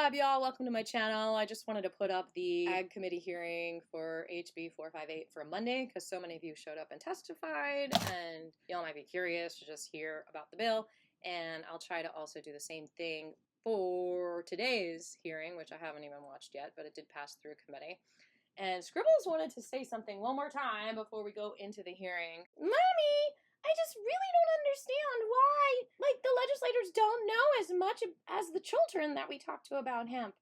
up, y'all? Welcome to my channel. I just wanted to put up the Ag Committee hearing for hb458 for Monday because so many of you showed up and testified, and y'all might be curious to just hear about the bill. And I'll try to also do the same thing for today's hearing, which I haven't even watched yet, but it did pass through committee. And Scribbles wanted to say something one more time before we go into the hearing. Mommy, I just really don't understand why, the legislators don't know as much as the children that we talk to about hemp.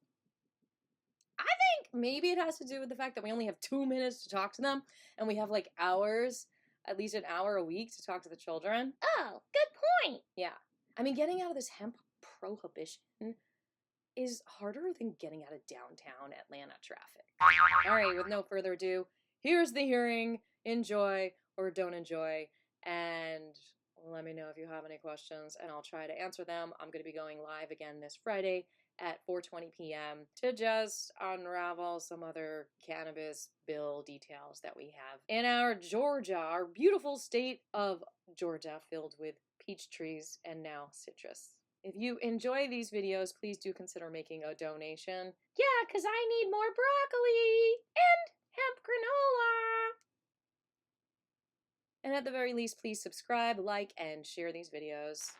I think maybe it has to do with the fact that we only have 2 minutes to talk to them, and we have hours, at least an hour a week to talk to the children. Oh, good point. Yeah. I mean, getting out of this hemp prohibition is harder than getting out of downtown Atlanta traffic. All right, with no further ado, here's the hearing. Enjoy or don't enjoy, and let me know if you have any questions, and I'll try to answer them. I'm going to be going live again this Friday at 4:20 p.m. to just unravel some other cannabis bill details that we have in our Georgia, our beautiful state of Georgia, filled with peach trees and now citrus. If you enjoy these videos, please do consider making a donation. Yeah, because I need more broccoli and hemp granola. And at the very least, please subscribe, like, and share these videos.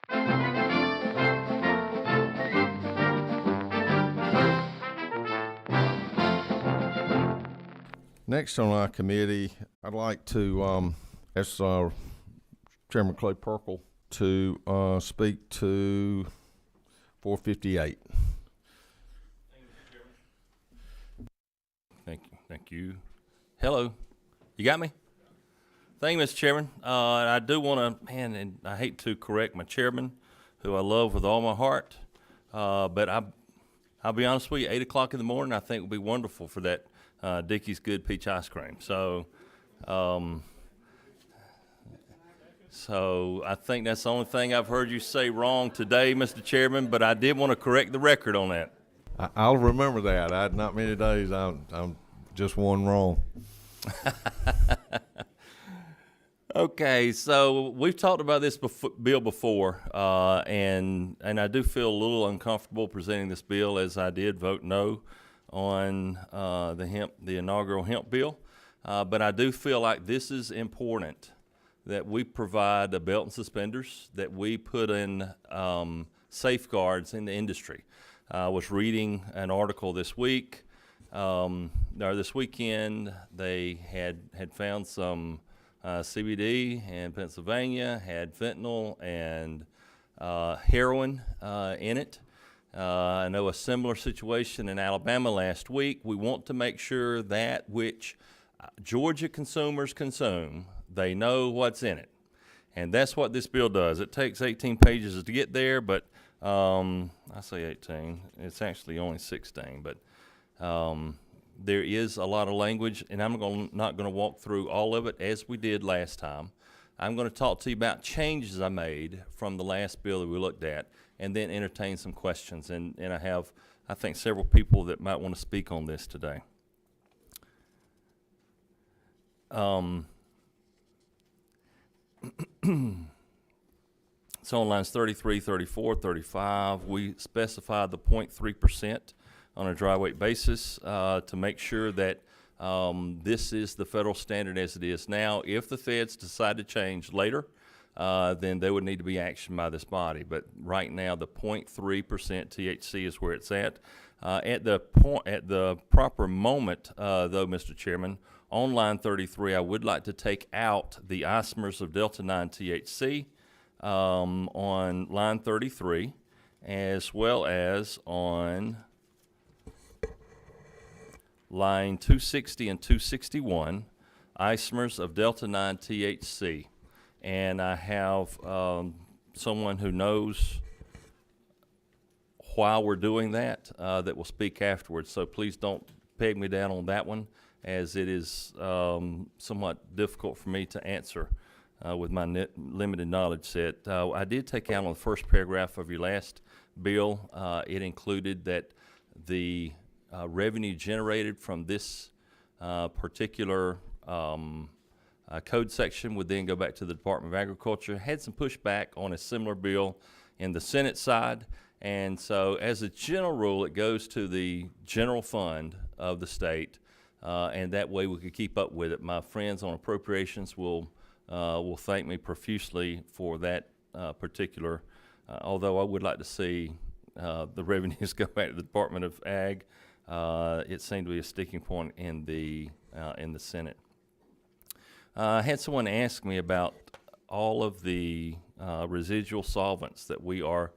Next on our committee, I'd like to ask Chairman Clay Perkle to speak to 458. Thank you. Hello, you got me? Thank you, Mr. Chairman. I do want to, and I hate to correct my chairman, who I love with all my heart, but I'll be honest with you, 8 o'clock in the morning, I think would be wonderful for that Dickey's Good Peach Ice Cream. So I think that's the only thing I've heard you say wrong today, Mr. Chairman, but I did want to correct the record on that. I'll remember that. I had not many days. I'm just one wrong. Okay, so we've talked about this bill before, and I do feel a little uncomfortable presenting this bill, as I did vote no on the inaugural hemp bill. But I do feel like this is important, that we provide the belt and suspenders, that we put in safeguards in the industry. I was reading an article this week, or this weekend. They had found some CBD in Pennsylvania, had fentanyl and heroin in it. I know a similar situation in Alabama last week. We want to make sure that which Georgia consumers consume, they know what's in it. And that's what this bill does. It takes 18 pages to get there, but I say 18. It's actually only 16, but there is a lot of language, and I'm not going to walk through all of it as we did last time. I'm going to talk to you about changes I made from the last bill that we looked at, and then entertain some questions. And I have, I think, several people that might want to speak on this today. So on lines 33, 34, 35, we specified the 0.3% on a dry weight basis to make sure that this is the federal standard as it is now. If the feds decide to change later, then there would need to be action by this body. But right now, the 0.3% THC is where it's at. At the proper moment, though, Mr. Chairman, on line 33, I would like to take out the isomers of Delta-9 THC on line 33, as well as on line 260 and 261, isomers of Delta-9 THC. And I have someone who knows why we're doing that that will speak afterwards. So please don't peg me down on that one, as it is somewhat difficult for me to answer with my limited knowledge set. I did take out on the first paragraph of your last bill, it included that the revenue generated from this particular code section would then go back to the Department of Agriculture. Had some pushback on a similar bill in the Senate side, And so as a general rule, it goes to the general fund of the state, and that way we could keep up with it. My friends on appropriations will thank me profusely for that particular, although I would like to see the revenues go back to the Department of Ag. It seemed to be a sticking point in the Senate. I had someone ask me about all of the residual solvents that we are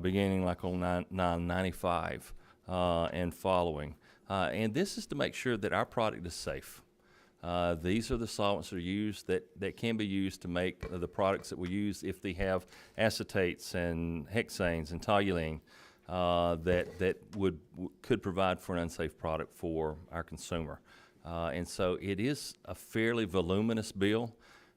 beginning like on 995 and following. And this is to make sure that our product is safe. These are the solvents that are used that can be used to make the products that we use if they have acetates and hexanes and toluene that could provide for an unsafe product for our consumer. And so it is a fairly voluminous bill,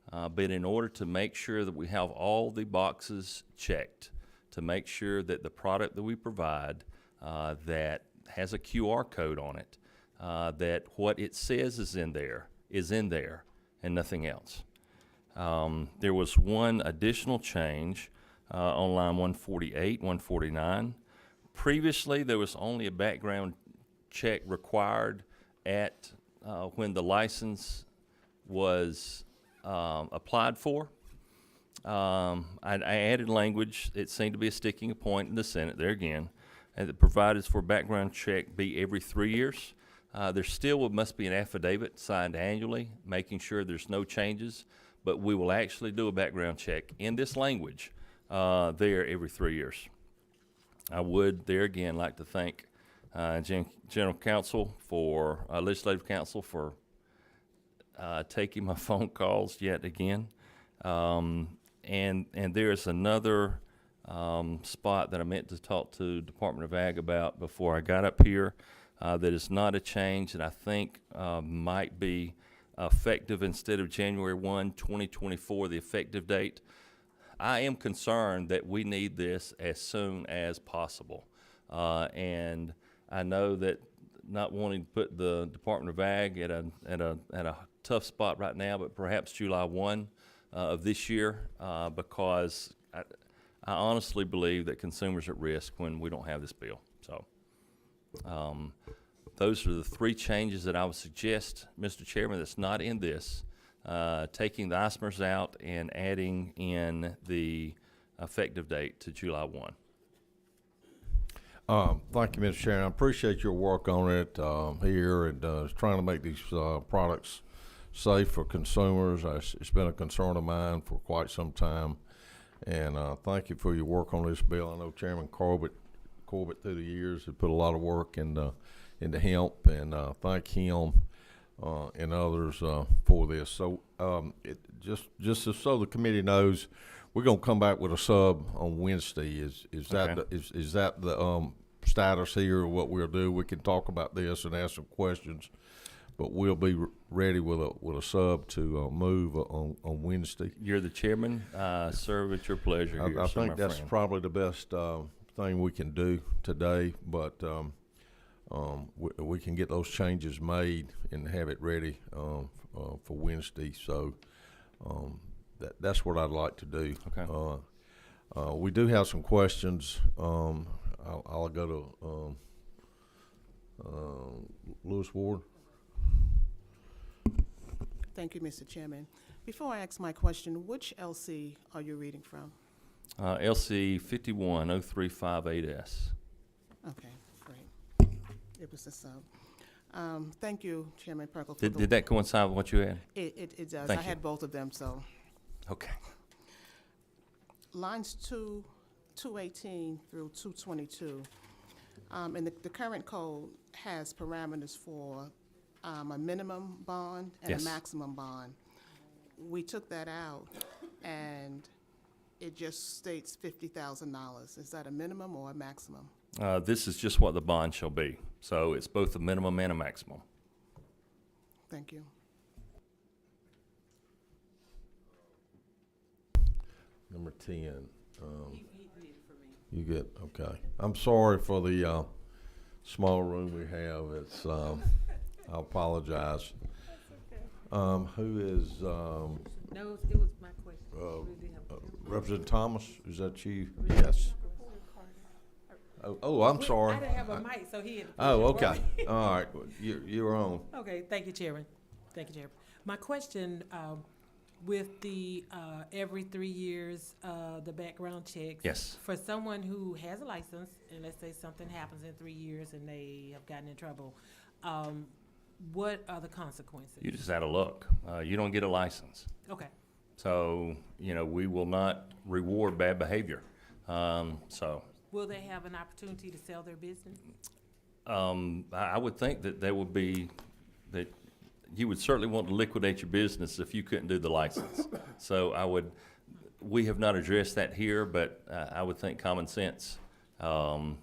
but in order to make sure that we have all the boxes checked, to make sure that the product that we provide that has a QR code on it, that what it says is in there and nothing else. There was one additional change on line 148, 149. Previously, there was only a background check required at when the license was applied for. I added language. It seemed to be a sticking point in the Senate there again, and it provided for background check be every 3 years. There still must be an affidavit signed annually, making sure there's no changes, but we will actually do a background check in this language there every 3 years. I would there again like to thank General Counsel for Legislative Counsel for taking my phone calls yet again. And there's another spot that I meant to talk to Department of Ag about before I got up here that is not a change that I think might be effective instead of January 1, 2024, the effective date. I am concerned that we need this as soon as possible. And I know that not wanting to put the Department of Ag at a tough spot right now, but perhaps July 1 of this year, because I honestly believe that consumers are at risk when we don't have this bill. So those are the three changes that I would suggest, Mr. Chairman, that's not in this, taking the isomers out and adding in the effective date to July 1. Thank you, Mr. Chairman. I appreciate your work on it here and trying to make these products safe for consumers. It's been a concern of mine for quite some time, and thank you for your work on this bill. I know Chairman Corbett through the years has put a lot of work into hemp, and thank him and others for this. So just so the committee knows, we're going to come back with a sub on Wednesday. Is that Okay. is that the status here? What we'll do? We can talk about this and ask some questions, but we'll be ready with a sub to move on Wednesday. You're the chairman. Serve at your pleasure here, I sir, think my that's friend. probably the best thing we can do today, but we can get those changes made and have it ready for Wednesday. So that's what I'd like to do. Okay. We do have some questions. I'll go to Lewis Ward. Thank you, Mr. Chairman. Before I ask my question, which LC are you reading from? LC 510358S. Okay, great. It was the sub. Thank you, Chairman Perkle. Did that coincide with what you had? It does. Thank I you. had both of them, so. Okay. Lines 218 through 222, and the current code has parameters for a minimum bond and Yes. a maximum bond. We took that out, and it just states $50,000. Is that a minimum or a maximum? This is just what the bond shall be. So it's both a minimum and a maximum. Thank you. Number 10. You get okay. I'm sorry for the small room we have. It's I apologize. Who is No, it was my question. We didn't have- Representative Thomas? Is that you? Yes. I'm sorry. I didn't have a mic, so he had to push Oh, it for okay. me. All right. You're on. Okay, thank you, Chairman. Thank you, Chairman. My question, with the every 3 years, the background checks. Yes. For someone who has a license, and let's say something happens in 3 years and they have gotten in trouble, what are the consequences? You're just out of luck. You don't get a license. Okay. So, we will not reward bad behavior. So Will they have an opportunity to sell their business? I would think that there would be, that you would certainly want to liquidate your business if you couldn't do the license. So we have not addressed that here, but I would think common sense. No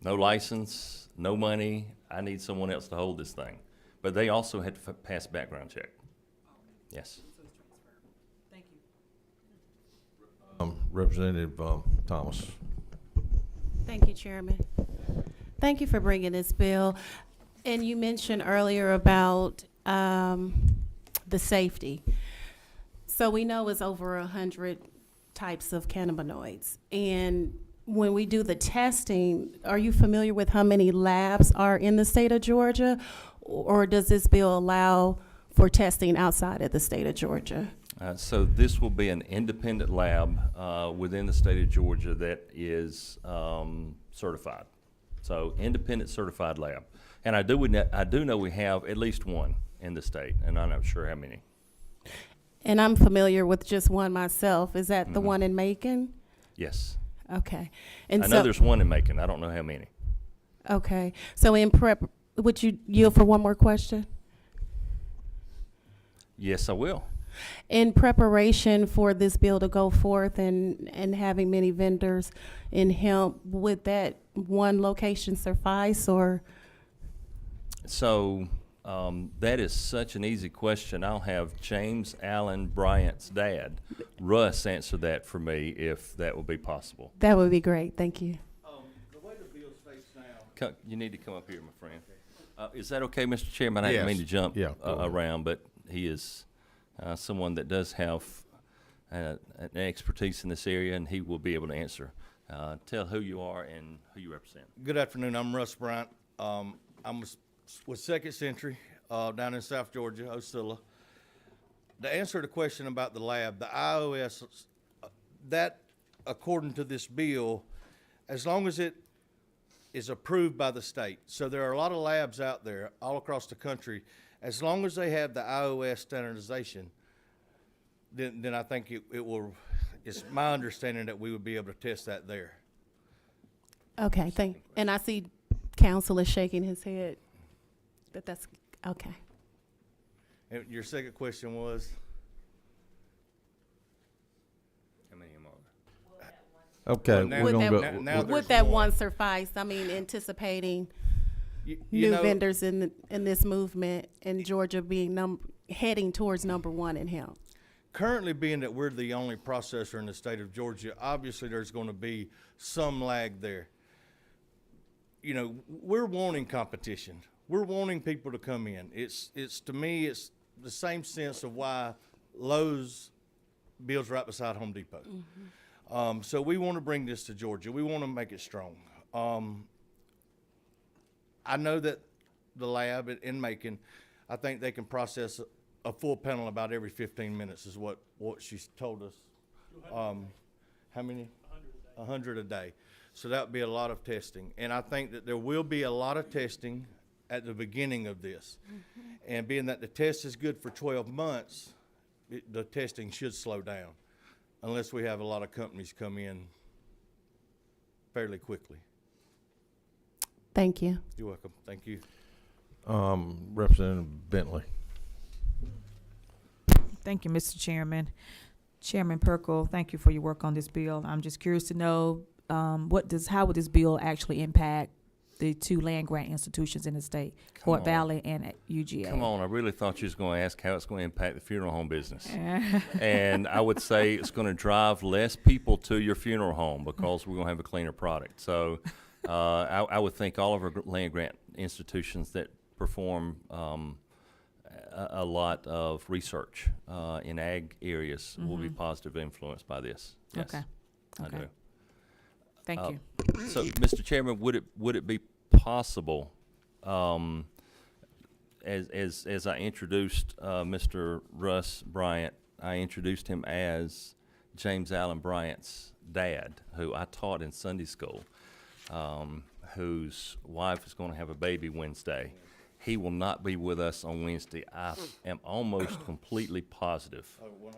license, no money, I need someone else to hold this thing. But they also had to pass a background check. Yes. Thank you. Representative Thomas. Thank you, Chairman. Thank you for bringing this bill. And you mentioned earlier about the safety. So we know it's over 100 types of cannabinoids. And when we do the testing, are you familiar with how many labs are in the state of Georgia? Or does this bill allow for testing outside of the state of Georgia? So this will be an independent lab within the state of Georgia that is certified. So independent certified lab. And I do know we have at least one in the state, and I'm not sure how many. And I'm familiar with just one myself. Is that the one in Macon? Yes. Okay. And I know there's one in Macon. I don't know how many. Okay. So in prep, would you yield for one more question? Yes, I will. In preparation for this bill to go forth and having many vendors in hemp, would that one location suffice or? So that is such an easy question. I'll have James Allen Bryant's dad, Russ, answer that for me if that would be possible. That would be great. Thank you. The way the bill's faced now. You need to come up here, my friend. Is that okay, Mr. Chairman? I didn't Yes. mean to jump Yeah, go ahead. around, but he is someone that does have an expertise in this area, and he will be able to answer. Tell who you are and who you represent. Good afternoon. I'm Russ Bryant. I'm with Second Century down in South Georgia, Osceola. To answer the question about the lab, the iOS, that according to this bill, as long as it is approved by the state. So there are a lot of labs out there all across the country. As long as they have the iOS standardization, then I think it will. It's my understanding that we would be able to test that there. Okay, and I see counsel is shaking his head. That's okay. And your second question was? How many more? Okay, Well, now- we're gonna Would go. now Would there's that more. one suffice? I mean, anticipating You new know, vendors in this movement and Georgia being heading towards #1 in hemp. currently, being that we're the only processor in the state of Georgia, obviously there's going to be some lag there. We're wanting competition. We're wanting people to come in. It's to me, it's the same sense of why Lowe's builds right beside Home Depot. So we want to bring this to Georgia. We want to make it strong. I know that the lab in Macon, I think they can process a full panel about every 15 minutes is what she's told us. How many? 100 a day. So that would be a lot of testing. And I think that there will be a lot of testing at the beginning of this. And being that the test is good for 12 months, the testing should slow down unless we have a lot of companies come in fairly quickly. Thank you. You're welcome. Thank you. Representative Bentley. Thank you, Mr. Chairman. Chairman Perkle, thank you for your work on this bill. I'm just curious to know how would this bill actually impact the two land grant institutions in the state, Fort on. Valley and UGA? Come on, I really thought you was going to ask how it's going to impact the funeral home business. And I would say it's going to drive less people to your funeral home because we're going to have a cleaner product. So I would think all of our land grant institutions that perform a lot of research in ag areas will be positively influenced by this. Yes, Okay. I Okay. do. Thank you. So, Mr. Chairman, would it be possible, as I introduced Mr. Russ Bryant, I introduced him as James Allen Bryant's dad, who I taught in Sunday school, whose wife is going to have a baby Wednesday. He will not be with us on Wednesday. I am almost completely positive. Oh, 100%.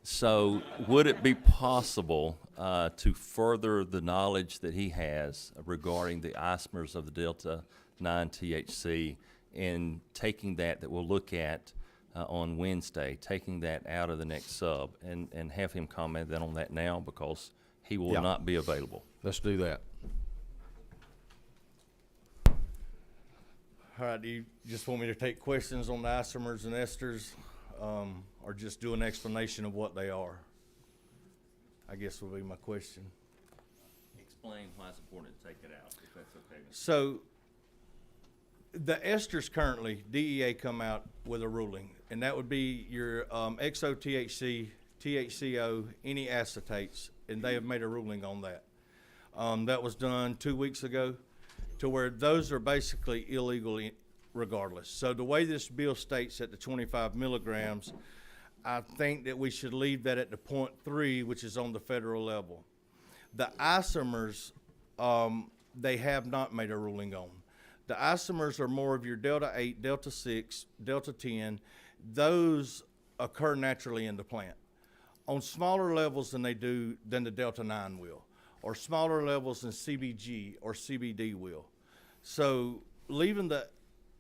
So would it be possible to further the knowledge that he has regarding the isomers of the Delta 9 THC and taking that we'll look at on Wednesday, taking that out of the next sub and have him comment then on that now because he will not be available? Let's do that. All right, do you just want me to take questions on the isomers and esters, or just do an explanation of what they are? I guess would be my question. Explain why it's important to take it out, if that's okay. So the esters currently, DEA come out with a ruling, and that would be your XO-THC, THCO, any acetates, and they have made a ruling on that. That was done 2 weeks ago, to where those are basically illegal regardless. So the way this bill states at the 25 milligrams, I think that we should leave that at the 0.3, which is on the federal level. The isomers, they have not made a ruling on. The isomers are more of your Delta 8, Delta 6, Delta 10. Those occur naturally in the plant on smaller levels than the Delta 9 will, or smaller levels than CBG or CBD will. So leaving the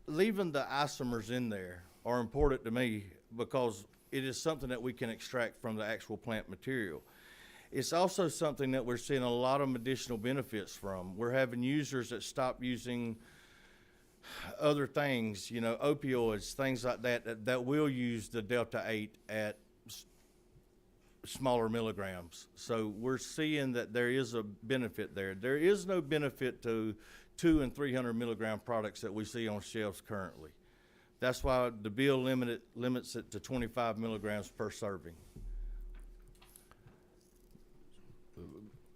isomers in there are important to me because it is something that we can extract from the actual plant material. It's also something that we're seeing a lot of medicinal benefits from. We're having users that stop using other things, opioids, things like that will use the Delta 8 at smaller milligrams. So we're seeing that there is a benefit there. There is no benefit to 200 and 300 milligram products that we see on shelves currently. That's why the bill limits it to 25 milligrams per serving.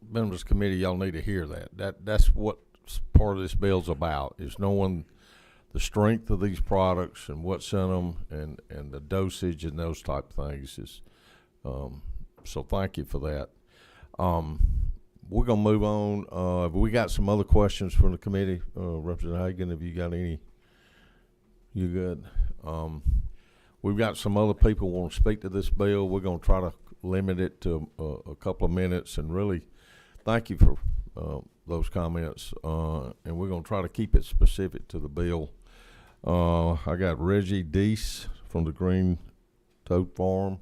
Members of the committee, y'all need to hear that. That's what part of this bill's about, is knowing the strength of these products and what's in them and the dosage and those type of things. So thank you for that. We're going to move on. We got some other questions from the committee. Representative Hagan, have you got any? You good? We've got some other people who want to speak to this bill. We're going to try to limit it to a couple of minutes, and really thank you for those comments. And we're going to try to keep it specific to the bill. I got Reggie Deese from the Green Toad Farm.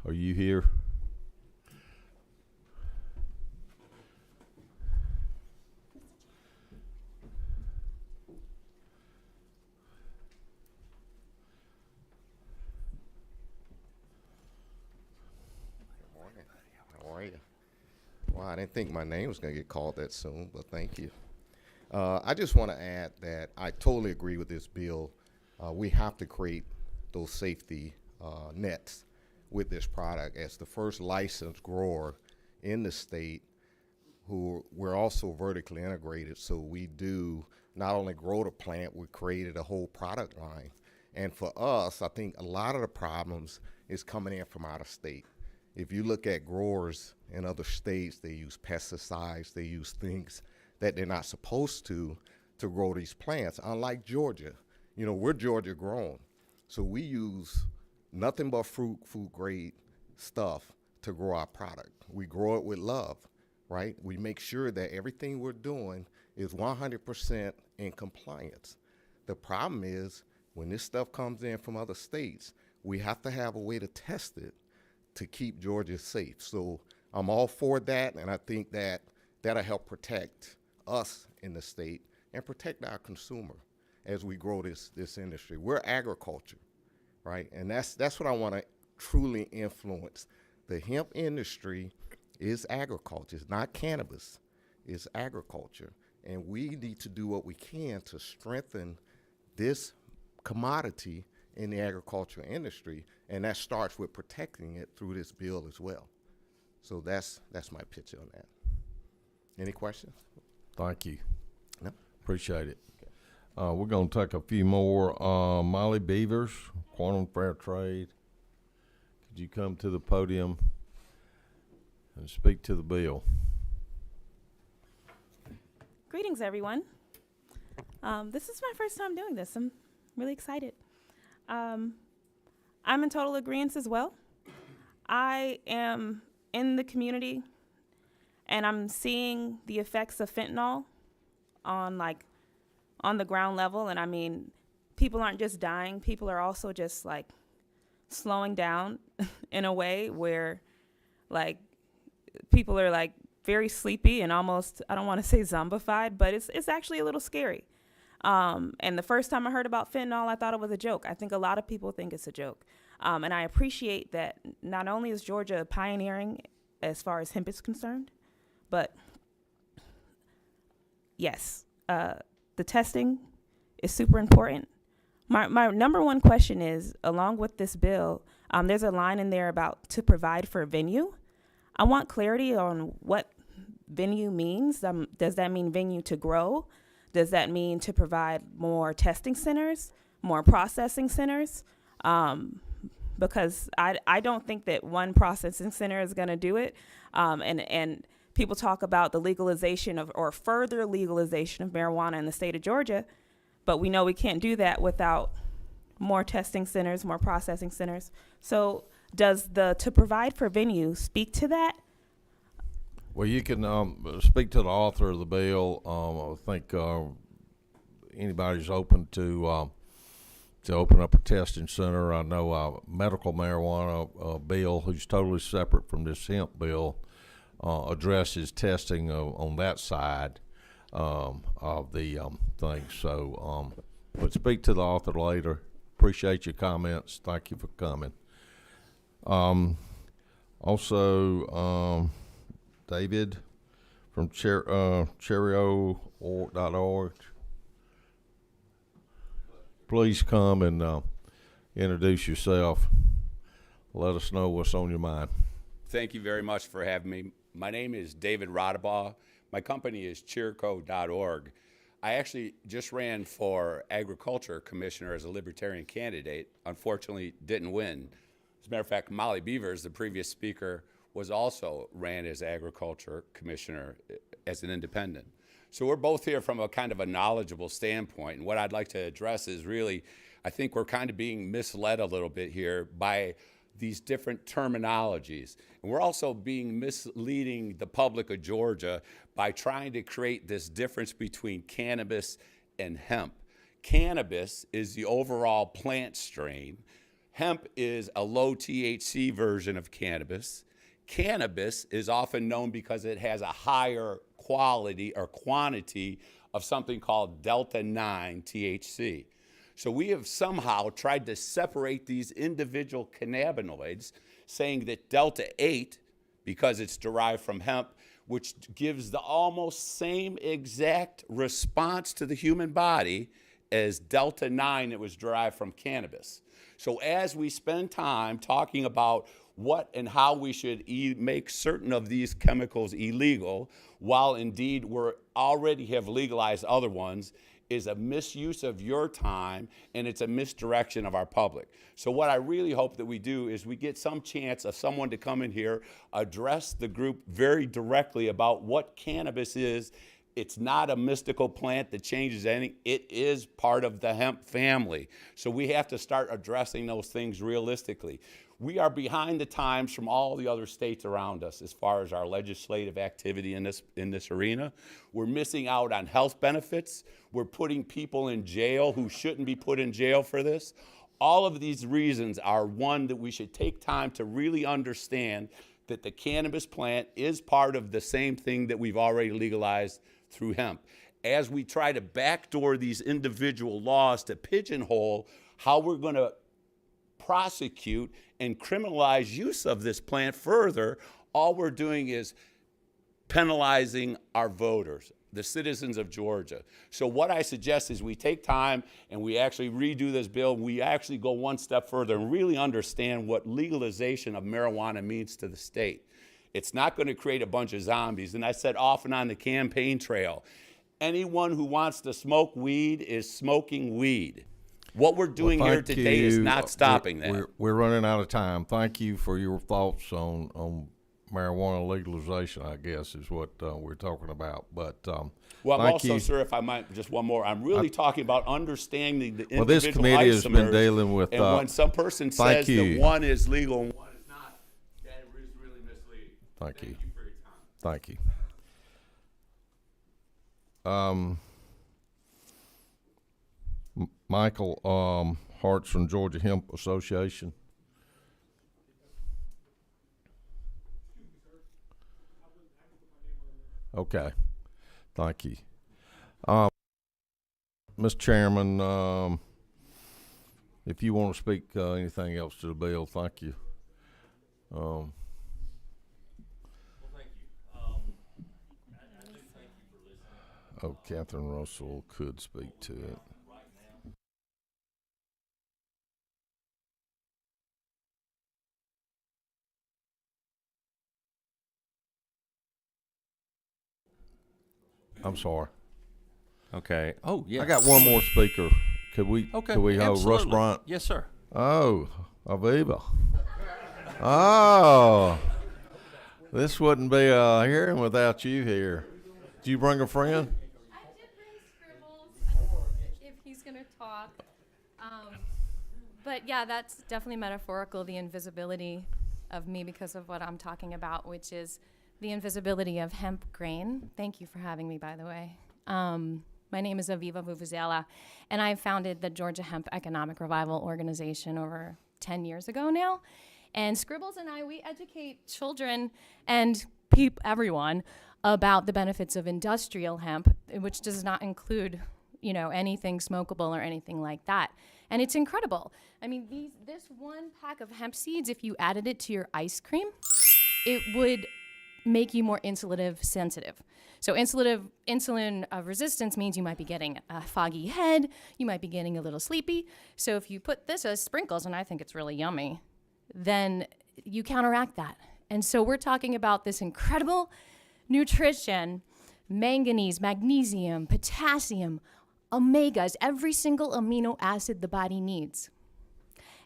Are you here? How are you? Well, I didn't think my name was going to get called that soon, but thank you. I just want to add that I totally agree with this bill. We have to create those safety nets with this product. As the first licensed grower in the state, who we're also vertically integrated, so we do not only grow the plant, we created a whole product line. And for us, I think a lot of the problems is coming in from out of state. If you look at growers in other states, they use pesticides, they use things that they're not supposed to grow these plants. Unlike Georgia, we're Georgia grown. So we use nothing but food grade stuff to grow our product. We grow it with love, right? We make sure that everything we're doing is 100% in compliance. The problem is when this stuff comes in from other states, we have to have a way to test it to keep Georgia safe. So I'm all for that, and I think that that'll help protect us in the state and protect our consumer as we grow this industry. We're agriculture, right? And that's what I want to truly influence. The hemp industry is agriculture. It's not cannabis. It's agriculture. And we need to do what we can to strengthen this commodity in the agricultural industry, and that starts with protecting it through this bill as well. So that's my pitch on that. Any questions? Thank you. No. Appreciate it. We're going to take a few more. Molly Beavers, Quantum Fair Trade. Could you come to the podium and speak to the bill? Greetings, everyone. This is my first time doing this. I'm really excited. I'm in total agreement as well. I am in the community, and I'm seeing the effects of fentanyl on the ground level. And I mean, people aren't just dying. People are also just like slowing down in a way where like people are like very sleepy and almost, I don't want to say zombified, but it's actually a little scary. And the first time I heard about fentanyl, I thought it was a joke. I think a lot of people think it's a joke. And I appreciate that not only is Georgia pioneering as far as hemp is concerned, but yes, the testing is super important. My number one question is, along with this bill, there's a line in there about to provide for venue. I want clarity on what venue means. Does that mean venue to grow? Does that mean to provide more testing centers, more processing centers? Because I don't think that one processing center is going to do it. And people talk about the legalization of or further legalization of marijuana in the state of Georgia, but we know we can't do that without more testing centers, more processing centers. So does the to provide for venue speak to that? Well, you can speak to the author of the bill. I think anybody's open to open up a testing center. I know medical marijuana bill, who's totally separate from this hemp bill, addresses testing on that side of the thing. So, but speak to the author later. Appreciate your comments. Thank you for coming. Also, David from cherryo.org. Please come and introduce yourself. Let us know what's on your mind. Thank you very much for having me. My name is David Rodabaugh. My company is cheerco.org. I actually just ran for agriculture commissioner as a libertarian candidate. Unfortunately, didn't win. As a matter of fact, Molly Beavers, the previous speaker, was also ran as agriculture commissioner as an independent. So we're both here from a kind of a knowledgeable standpoint. And what I'd like to address is really, I think we're kind of being misled a little bit here by these different terminologies. And we're also being misleading the public of Georgia by trying to create this difference between cannabis and hemp. Cannabis is the overall plant strain. Hemp is a low THC version of cannabis. Cannabis is often known because it has a higher quality or quantity of something called delta-9 THC. So we have somehow tried to separate these individual cannabinoids, saying that delta-8, because it's derived from hemp, which gives the almost same exact response to the human body as delta-9 that was derived from cannabis. So as we spend time talking about what and how we should make certain of these chemicals illegal, while indeed we already have legalized other ones, is a misuse of your time, and it's a misdirection of our public. So what I really hope that we do is we get some chance of someone to come in here, address the group very directly about what cannabis is. It's not a mystical plant that changes anything. It is part of the hemp family. So we have to start addressing those things realistically. We are behind the times from all the other states around us as far as our legislative activity in this arena. We're missing out on health benefits. We're putting people in jail who shouldn't be put in jail for this. All of these reasons are one that we should take time to really understand that the cannabis plant is part of the same thing that we've already legalized through hemp. As we try to backdoor these individual laws to pigeonhole how we're going to prosecute and criminalize use of this plant further, all we're doing is penalizing our voters, the citizens of Georgia. So what I suggest is we take time and we actually redo this bill. We actually go one step further and really understand what legalization of marijuana means to the state. It's not going to create a bunch of zombies. And I said often on the campaign trail, anyone who wants to smoke weed is smoking weed. What we're doing Well, here thank today is you. not stopping that. We're running out of time. Thank you for your thoughts on marijuana legalization, I guess, is what we're talking about. But Well, I'm thank also, you. sir, if I might, just one more. I'm really talking about understanding the individual Well, this committee has been isomers, dealing with, and when some person thank says you. that one is legal and one is not, that is really misleading. Thank you. Thank you for your time. Thank you. Michael Hart's from Georgia Hemp Association. Okay, thank you. Mr. Chairman, if you want to speak anything else to the bill, thank you. Well, thank you. I do thank you for listening. Oh, Catherine Russell could speak to it. I'm sorry. Okay. Oh, yeah. I got one more speaker. Could we? Okay. Could we hold Russ absolutely. Bryant? Yes, sir. Oh, Aviva. Oh, this wouldn't be a hearing without you here. Did you bring a friend? I did bring Scribbles, if he's going to talk. But yeah, that's definitely metaphorical, the invisibility of me because of what I'm talking about, which is the invisibility of hemp grain. Thank you for having me, by the way. My name is Aviva Vuvuzela, and I founded the Georgia Hemp Economic Revival Organization over 10 years ago now. And Scribbles and I, we educate children and everyone about the benefits of industrial hemp, which does not include, you know, anything smokable or anything like that. And it's incredible. I mean, this one pack of hemp seeds, if you added it to your ice cream, it would make you more insulin sensitive. So insulin resistance means you might be getting a foggy head, you might be getting a little sleepy. So if you put this as sprinkles, and I think it's really yummy, then you counteract that. And so we're talking about this incredible nutrition, manganese, magnesium, potassium, omegas, every single amino acid the body needs.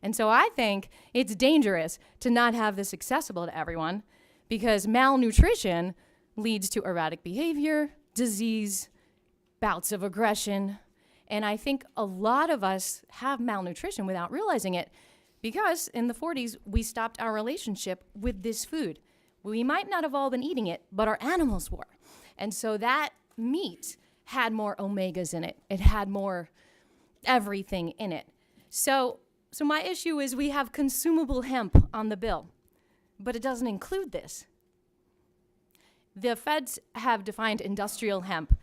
And so I think it's dangerous to not have this accessible to everyone, because malnutrition leads to erratic behavior, disease, bouts of aggression. And I think a lot of us have malnutrition without realizing it, because in the 40s, we stopped our relationship with this food. We might not have all been eating it, but our animals were. And so that meat had more omegas in it. It had more everything in it. So my issue is we have consumable hemp on the bill, but it doesn't include this. The feds have defined industrial hemp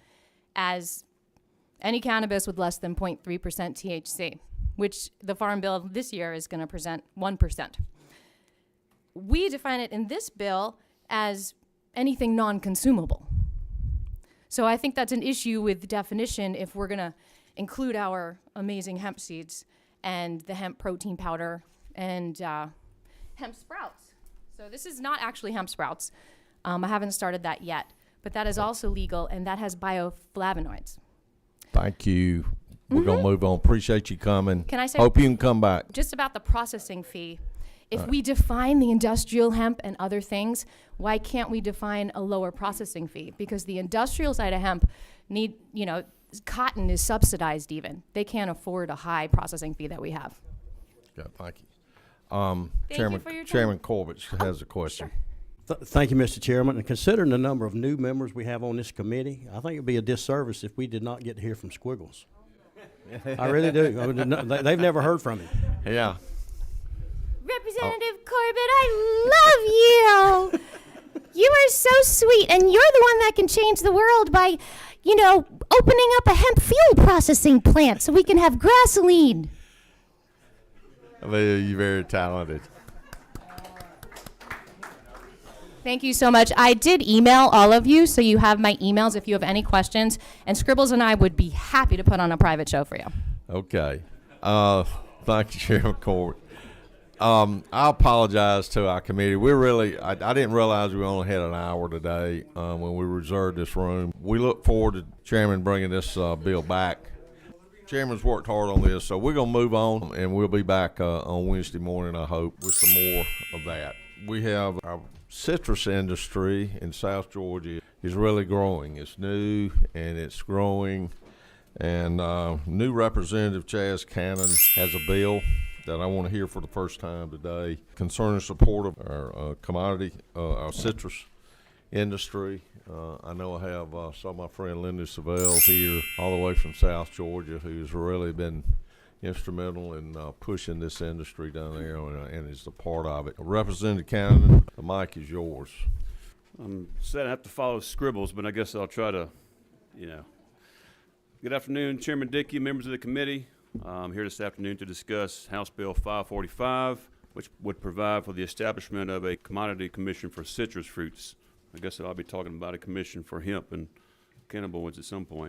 as any cannabis with less than 0.3% THC, which the Farm Bill this year is going to present 1%. We define it in this bill as anything non-consumable. So I think that's an issue with the definition if we're going to include our amazing hemp seeds and the hemp protein powder and hemp sprouts. So this is not actually hemp sprouts. I haven't started that yet, but that is also legal, and that has bioflavonoids. Thank you. We're going to move on. Appreciate you coming. Can I say- Hope you can come back. Just about the processing fee. If we define the industrial hemp and other things, why can't we define a lower processing fee? Because the industrial side of hemp cotton is subsidized even. They can't afford a high processing fee that we have. Okay, thank you. you for your time. Chairman Corbett has a question. Thank you, Mr. Chairman. And considering the number of new members we have on this committee, I think it'd be a disservice if we did not get to hear from Squiggles. I really do. I mean, they've never heard from him. Yeah. Representative Corbett, I love you. You are so sweet, and you're the one that can change the world by, opening up a hemp fuel processing plant so we can have gasoline. I mean, you're very talented. Thank you so much. I did email all of you, so you have my emails if you have any questions. And Scribbles and I would be happy to put on a private show for you. Okay. Thank you, Chairman Corbett. I apologize to our committee. I didn't realize we only had an hour today when we reserved this room. We look forward to Chairman bringing this bill back. Chairman's worked hard on this, so we're going to move on, and we'll be back on Wednesday morning, I hope, with some more of that. We have our citrus industry in South Georgia is really growing. It's new, and it's growing. And new Representative Chaz Cannon has a bill that I want to hear for the first time today concerning support of our our citrus industry. I know I have some of my friend Linda Savelle here all the way from South Georgia who's really been instrumental in pushing this industry down there and is a part of it. Representative Cannon, the mic is yours. I'm sad I have to follow scribbles, but I guess I'll try to, Good afternoon, Chairman Dickey, members of the committee. I'm here this afternoon to discuss House Bill 545, which would provide for the establishment of a commodity commission for citrus fruits. I guess I'll be talking about a commission for hemp and cannabinoids at some point.